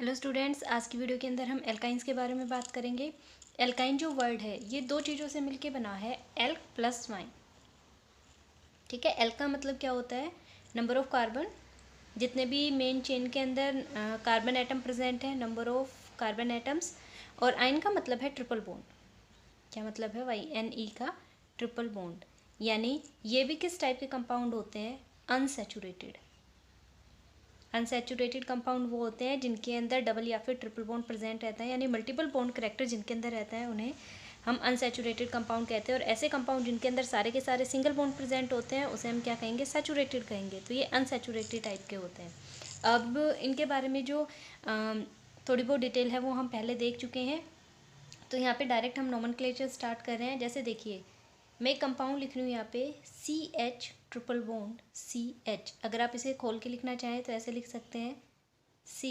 Hello students, आज की video के अंदर हम एल्काइंस के बारे में बात करेंगे। एल्काइन जो वर्ड है ये दो चीज़ों से मिलके बना है, एल्क प्लस वाइन। ठीक है, एल्क का मतलब क्या होता है? नंबर ऑफ कार्बन, जितने भी मेन चेन के अंदर कार्बन एटम प्रेजेंट है, नंबर ऑफ कार्बन एटम्स। और आइन का मतलब है ट्रिपल बॉन्ड। क्या मतलब है? YNE का ट्रिपल बॉन्ड। यानी ये भी किस टाइप के कंपाउंड होते हैं? अनसैचुरेटेड। अनसैचुरेटेड कंपाउंड वो होते हैं जिनके अंदर डबल या फिर ट्रिपल बॉन्ड प्रेजेंट रहता है, यानी मल्टीपल बॉन्ड करैक्टर जिनके अंदर रहता है उन्हें हम अनसैचुरेटेड कंपाउंड कहते हैं। और ऐसे कंपाउंड जिनके अंदर सारे के सारे सिंगल बॉन्ड प्रेजेंट होते हैं उसे हम क्या कहेंगे? सैचुरेटेड कहेंगे। तो ये अनसैचुरेटेड टाइप के होते हैं। अब इनके बारे में जो थोड़ी बहुत डिटेल है वो हम पहले देख चुके हैं। तो यहाँ पे डायरेक्ट हम नोमेनक्लेचर स्टार्ट कर रहे हैं। जैसे देखिए, मैं एक कंपाउंड लिख रही हूँ यहाँ पे CH ट्रिपल बॉन्ड CH। अगर आप इसे खोल के लिखना चाहें तो ऐसे लिख सकते हैं C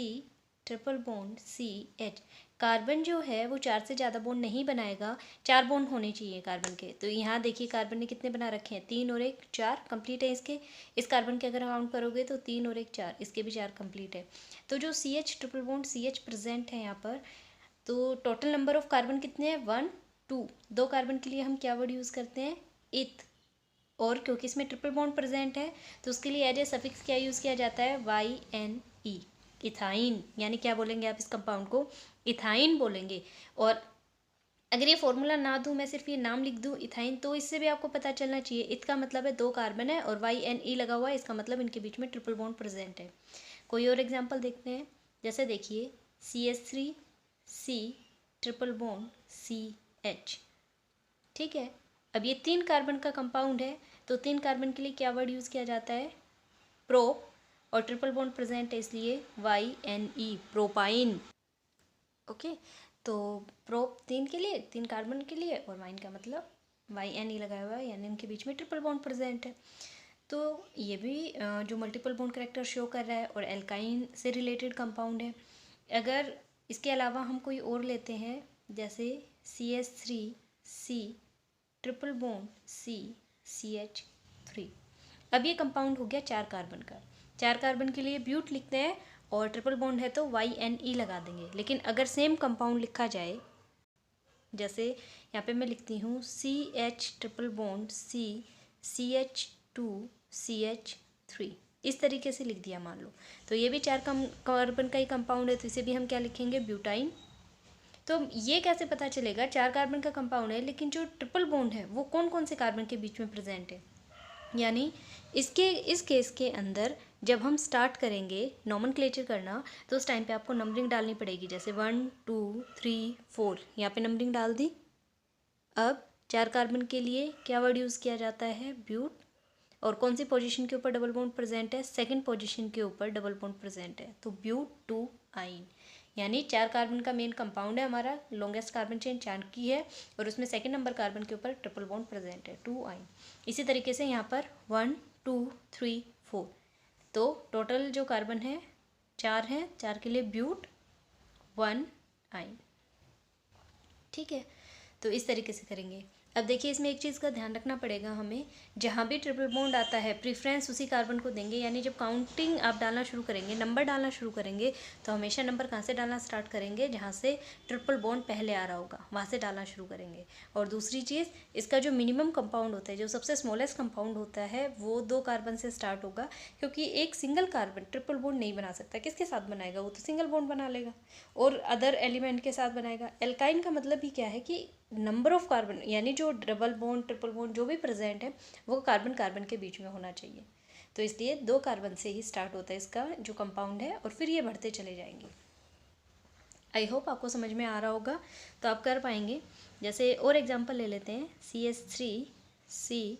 triple bond CH। Carbon जो है वो 4 से ज़्यादा बॉन्ड नहीं बनाएगा, 4 बॉन्ड होने चाहिए कार्बन के। तो यहाँ देखिए कार्बन ने कितने बना रखे हैं? 3 और 1 4 कंप्लीट है इसके। इस कार्बन के अगर काउंट करोगे तो 3 और 1 4, इसके भी 4 कंप्लीट है। तो जो CH triple bond CH present है यहाँ पर, तो टोटल नंबर ऑफ कार्बन कितने हैं? 1 2। 2 कार्बन के लिए हम क्या वर्ड यूज़ करते हैं? इथ। और क्योंकि इसमें ट्रिपल बॉन्ड प्रेजेंट है तो उसके लिए एज ए सफिक्स क्या यूज़ किया जाता है? YNE, ethyne. यानी क्या बोलेंगे आप इस कंपाउंड को? इथाइन बोलेंगे। और अगर ये फॉर्मूला ना दूँ, मैं सिर्फ ये नाम लिख दूँ इथाइन, तो इससे भी आपको पता चलना चाहिए। इथ का मतलब है 2 कार्बन है और YNE लगा हुआ है, इसका मतलब इनके बीच में ट्रिपल बॉन्ड प्रेजेंट है। कोई और एग्जाम्पल देखते हैं। जैसे देखिए CH3C ट्रिपल बॉन्ड CH। ठीक है, अब ये 3 कार्बन का कंपाउंड है तो 3 कार्बन के लिए क्या वर्ड यूज़ किया जाता है? प्रोप। और ट्रिपल बॉन्ड प्रेजेंट है इसलिए YNE, प्रोपाइन। ओके, तो प्रोप 3 के लिए, 3 कार्बन के लिए, और वाइन का मतलब YNE लगाया हुआ है, यानी इनके बीच में ट्रिपल बॉन्ड प्रेजेंट है। तो ये भी जो मल्टीपल बॉन्ड करैक्टर शो कर रहा है और एल्काइन से रिलेटेड कंपाउंड है। अगर इसके अलावा हम कोई और लेते हैं, जैसे CH3C ट्रिपल बॉन्ड CH3। अब ये कंपाउंड हो गया 4 कार्बन का। 4 कार्बन के लिए ब्यूट लिखते हैं और ट्रिपल बॉन्ड है तो YNE लगा देंगे। लेकिन अगर सेम कंपाउंड लिखा जाए, जैसे यहाँ पे मैं लिखती हूँ CH ट्रिपल बॉन्ड CH2CH3, इस तरीके से लिख दिया मान लो, तो ये भी 4 कार्बन का ही कंपाउंड है, तो इसे भी हम क्या लिखेंगे? ब्यूटाइन। तो ये कैसे पता चलेगा? 4 कार्बन का कंपाउंड है लेकिन जो ट्रिपल बॉन्ड है वो कौन कौन से कार्बन के बीच में प्रेजेंट है। यानी इस केस के अंदर जब हम स्टार्ट करेंगे नोमेनक्लेचर करना तो उस टाइम पे आपको नंबरिंग डालनी पड़ेगी। जैसे 1 2 3 4, यहाँ पे नंबरिंग डाल दी। अब 4 कार्बन के लिए क्या वर्ड यूज़ किया जाता है? ब्यूट। और कौन सी पोजीशन के ऊपर डबल बॉन्ड प्रेजेंट है? सेकंड पोजीशन के ऊपर डबल बॉन्ड प्रेजेंट है, तो ब्यूट 2 आइन। यानी 4 कार्बन का मेन कंपाउंड है हमारा, लॉन्गेस्ट कार्बन चेन 4 की है और उसमें सेकंड नंबर कार्बन के ऊपर ट्रिपल बॉन्ड प्रेजेंट है, 2 आइन। इसी तरीके से यहाँ पर 1 2 3 4, तो टोटल जो कार्बन है 4 हैं, 4 के लिए ब्यूट 1 आइन। ठीक है, तो इस तरीके से करेंगे। अब देखिए इसमें एक चीज़ का ध्यान रखना पड़ेगा हमें, जहाँ भी ट्रिपल बॉन्ड आता है प्रीफ्रेंस उसी कार्बन को देंगे। यानी जब काउंटिंग आप डालना शुरू करेंगे, नंबर डालना शुरू करेंगे, तो हमेशा नंबर कहाँ से डालना स्टार्ट करेंगे? जहाँ से ट्रिपल बॉन्ड पहले आ रहा होगा वहाँ से डालना शुरू करेंगे। और दूसरी चीज़, इसका जो मिनिमम कंपाउंड होता है, जो सबसे स्मॉलेस्ट कंपाउंड होता है, वो 2 कार्बन से स्टार्ट होगा, क्योंकि एक सिंगल कार्बन ट्रिपल बॉन्ड नहीं बना सकता। किसके साथ बनाएगा? वो तो सिंगल बॉन्ड बना लेगा और अदर एलिमेंट के साथ बनाएगा। एल्काइन का मतलब ही क्या है कि नंबर ऑफ कार्बन, यानी जो डबल बॉन्ड ट्रिपल बॉन्ड जो भी प्रेजेंट है वो कार्बन कार्बन के बीच में होना चाहिए। तो इसलिए 2 कार्बन से ही स्टार्ट होता है इसका जो कंपाउंड है और फिर ये बढ़ते चले जाएंगे। आई होप आपको समझ में आ रहा होगा, तो आप कर पाएंगे। जैसे और एग्जांपल ले लेते हैं, CH3C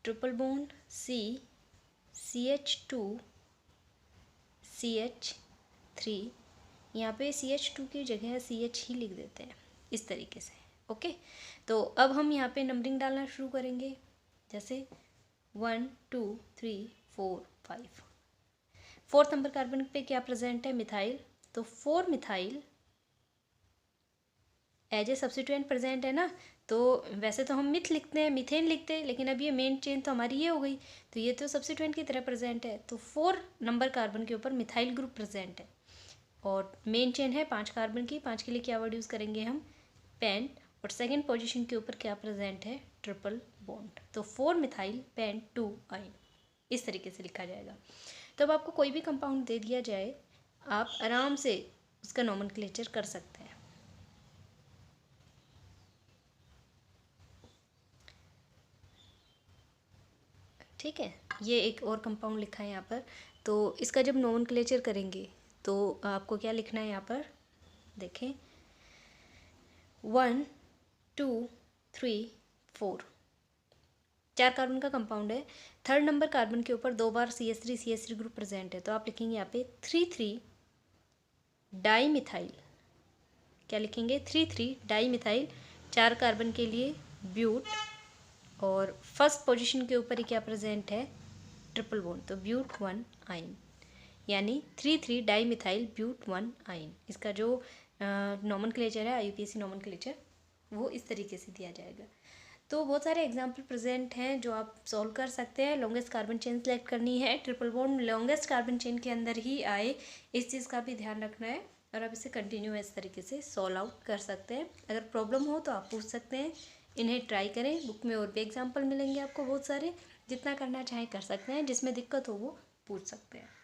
ट्रिपल बॉन्ड CH2CH3। यहाँ पे CH2 की जगह CH ही लिख देते हैं इस तरीके से। ओके, तो अब हम यहाँ पे नंबरिंग डालना शुरू करेंगे। जैसे 1 2 3 4 5। 4th नंबर कार्बन पे क्या प्रेजेंट है? मिथाइल। तो 4 methyl as a substituent present है ना। तो वैसे तो हम मिथ लिखते हैं, मीथेन लिखते हैं, लेकिन अब ये मेन चेन तो हमारी ये हो गई, तो ये तो सब्सिट्यूएंट की तरह प्रेजेंट है। तो 4 नंबर कार्बन के ऊपर मिथाइल ग्रुप प्रेजेंट है। और मेन चेन है 5 कार्बन की, 5 के लिए क्या वर्ड यूज़ करेंगे हम, पेंट, और सेकेंड पोजीशन के ऊपर क्या प्रेजेंट है, ट्रिपल बॉन्ड, तो 4 मिथाइल पेंट 2 आइन, इस तरीके से लिखा जाएगा। तो अब आपको कोई भी कंपाउंड दे दिया जाए, आप आराम से उसका नोमेनक्लेचर कर सकते हैं। ठीक है, ये एक और कंपाउंड लिखा है यहाँ पर, तो इसका जब नोमेनक्लेचर करेंगे तो आपको क्या लिखना है यहाँ पर, देखें 1 2 3 4, 4 कार्बन का कंपाउंड है। थर्ड नंबर कार्बन के ऊपर 2 बार CH3 ग्रुप प्रेजेंट है, तो आप लिखेंगे यहाँ पे 3 डाई मिथाइल, क्या लिखेंगे, 3 डाई मिथाइल, 4 कार्बन के लिए ब्यूट, और फर्स्ट पोजीशन के ऊपर ही क्या प्रेजेंट है, ट्रिपल बॉन्ड, तो ब्यूट 1 आइन, यानी 3 डाई मिथाइल ब्यूट 1 आइन। इसका जो नोमेनक्लेचर है IUPAC नोमेनक्लेचर, वो इस तरीके से दिया जाएगा। तो बहुत सारे एग्जाम्पल प्रेजेंट हैं जो आप सॉल्व कर सकते हैं। लॉन्गेस्ट कार्बन चेन सेलेक्ट करनी है, triple bond longest carbon chain के अंदर ही आए, इस चीज़ का भी ध्यान रखना है, और आप इसे कंटिन्यू इस तरीके से सॉल्व आउट कर सकते हैं। अगर प्रॉब्लम हो तो आप पूछ सकते हैं, इन्हें ट्राई करें, बुक में और भी एग्जाम्पल मिलेंगे आपको बहुत सारे, जितना करना चाहें कर सकते हैं, जिसमें दिक्कत हो वो पूछ सकते हैं।